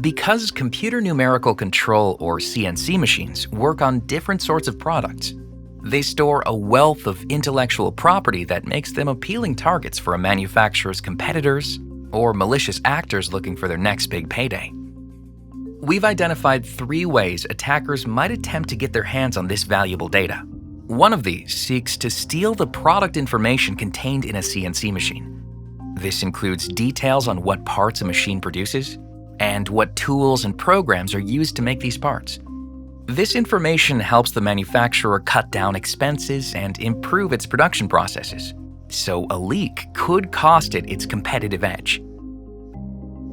Because computer numerical control, or CNC machines, work on different sorts of products, they store a wealth of intellectual property that makes them appealing targets for a manufacturer's competitors or malicious actors looking for their next big payday. We've identified 3 ways attackers might attempt to get their hands on this valuable data. One of these seeks to steal the product information contained in a CNC machine. This includes details on what parts a machine produces and what tools and programs are used to make these parts. This information helps the manufacturer cut down expenses and improve its production processes, so a leak could cost it its competitive edge.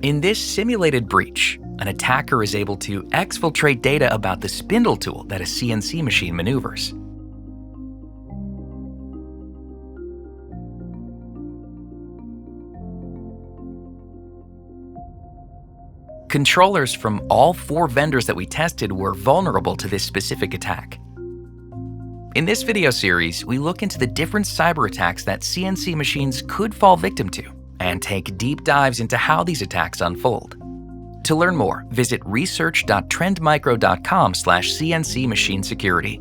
In this simulated breach, an attacker is able to exfiltrate data about the spindle tool that a CNC machine maneuvers. Controllers from all 4 vendors that we tested were vulnerable to this specific attack. In this video series, we look into the different cyber attacks that CNC machines could fall victim to and take deep dives into how these attacks unfold. To learn more, visit research.trendmicro.com/CNC machine security.